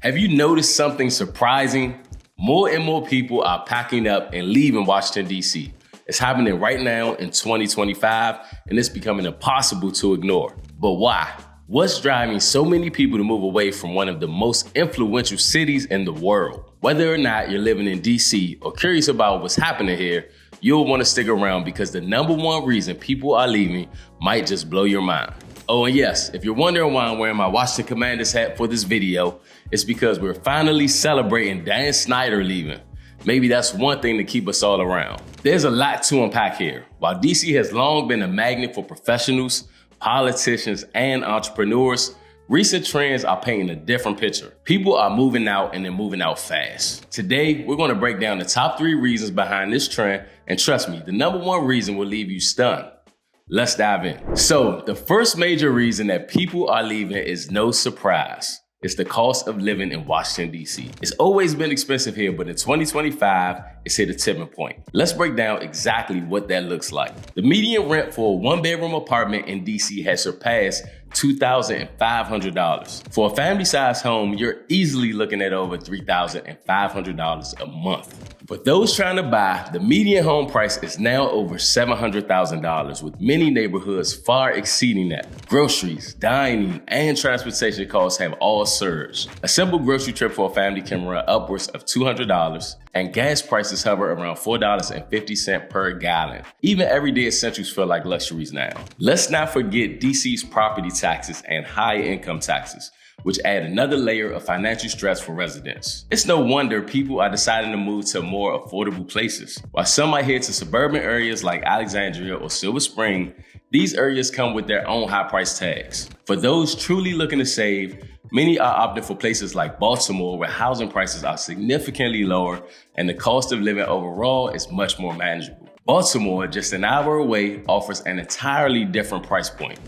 Have you noticed something surprising? More and more people are packing up and leaving Washington, D.C. It's happening right now in 2025, and it's becoming impossible to ignore. But why? What's driving so many people to move away from one of the most influential cities in the world? Whether or not you're living in D.C. or curious about what's happening here, you'll want to stick around because the number one reason people are leaving might just blow your mind. Oh, and yes, if you're wondering why I'm wearing my Washington Commanders hat for this video, it's because we're finally celebrating Dan Snyder leaving. Maybe that's one thing to keep us all around. There's a lot to unpack here. While DC has long been a magnet for professionals, politicians, and entrepreneurs, recent trends are painting a different picture. People are moving out and they're moving out fast. Today, we're going to break down the top 3 reasons behind this trend, and trust me, the number one reason will leave you stunned. Let's dive in. So, the first major reason that people are leaving is no surprise. It's the cost of living in Washington, D.C. It's always been expensive here, but in 2025, it's hit a tipping point. Let's break down exactly what that looks like. The median rent for a one-bedroom apartment in D.C. has surpassed $2,500. For a family-sized home, you're easily looking at over $3,500 a month. For those trying to buy, the median home price is now over $700,000, with many neighborhoods far exceeding that. Groceries, dining, and transportation costs have all surged. A simple grocery trip for a family can run upwards of $200, and gas prices hover around $4.50 per gallon. Even everyday essentials feel like luxuries now. Let's not forget DC's property taxes and high income taxes, which add another layer of financial stress for residents. It's no wonder people are deciding to move to more affordable places. While some might head to suburban areas like Alexandria or Silver Spring, these areas come with their own high price tags. For those truly looking to save, many are opting for places like Baltimore, where housing prices are significantly lower and the cost of living overall is much more manageable. Baltimore, just an hour away, offers an entirely different price point.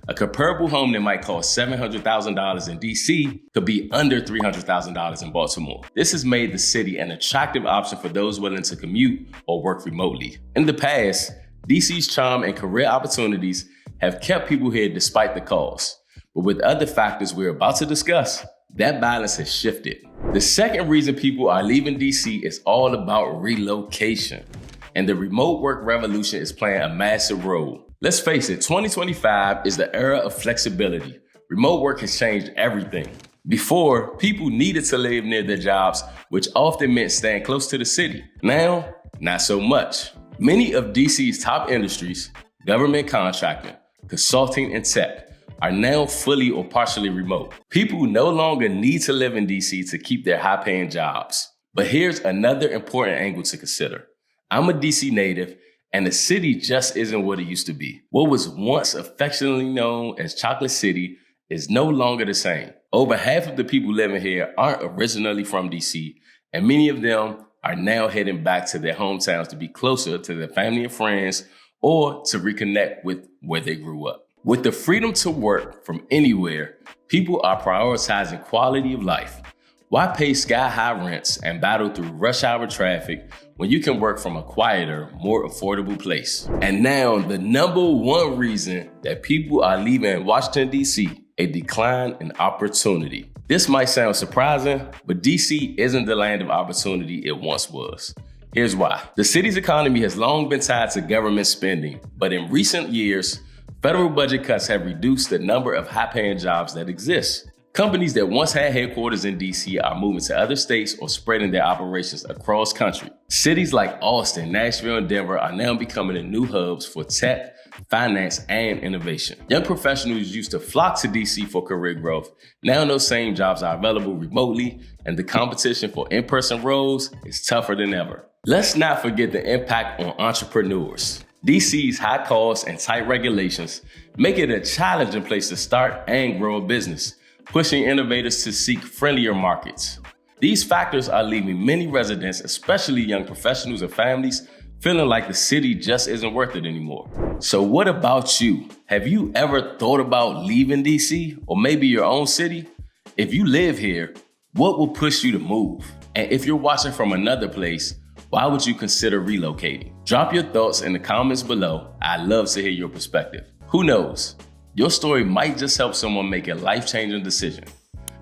A comparable home that might cost $700,000 in DC could be under $300,000 in Baltimore. This has made the city an attractive option for those willing to commute or work remotely. In the past, DC's charm and career opportunities have kept people here despite the cost. But with other factors we're about to discuss, that balance has shifted. The second reason people are leaving DC is all about relocation. And the remote work revolution is playing a massive role. Let's face it, 2025 is the era of flexibility. Remote work has changed everything. Before, people needed to live near their jobs, which often meant staying close to the city. Now, not so much. Many of DC's top industries, government contracting, consulting, and tech, are now fully or partially remote. People no longer need to live in DC to keep their high-paying jobs. But here's another important angle to consider. I'm a DC native, and the city just isn't what it used to be. What was once affectionately known as Chocolate City is no longer the same. Over half of the people living here aren't originally from DC, and many of them are now heading back to their hometowns to be closer to their family and friends or to reconnect with where they grew up. With the freedom to work from anywhere, people are prioritizing quality of life. Why pay sky-high rents and battle through rush hour traffic when you can work from a quieter, more affordable place? And now, the number one reason that people are leaving Washington, D.C., a decline in opportunity. This might sound surprising, but D.C. isn't the land of opportunity it once was. Here's why. The city's economy has long been tied to government spending, but in recent years, federal budget cuts have reduced the number of high-paying jobs that exist. Companies that once had headquarters in DC are moving to other states or spreading their operations across country. Cities like Austin, Nashville, and Denver are now becoming the new hubs for tech, finance, and innovation. Young professionals used to flock to DC for career growth. Now those same jobs are available remotely, and the competition for in-person roles is tougher than ever. Let's not forget the impact on entrepreneurs. DC's high costs and tight regulations make it a challenging place to start and grow a business, pushing innovators to seek friendlier markets. These factors are leaving many residents, especially young professionals and families, feeling like the city just isn't worth it anymore. So what about you? Have you ever thought about leaving DC or maybe your own city? If you live here, what will push you to move? And if you're watching from another place, why would you consider relocating? Drop your thoughts in the comments below. I'd love to hear your perspective. Who knows? Your story might just help someone make a life-changing decision.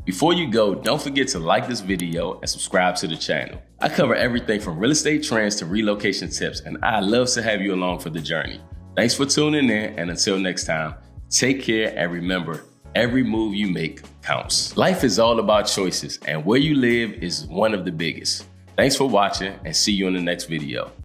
Before you go, don't forget to like this video and subscribe to the channel. I cover everything from real estate trends to relocation tips, and I love to have you along for the journey. Thanks for tuning in, and until next time, take care and remember, every move you make counts. Life is all about choices, and where you live is one of the biggest. Thanks for watching, and see you in the next video.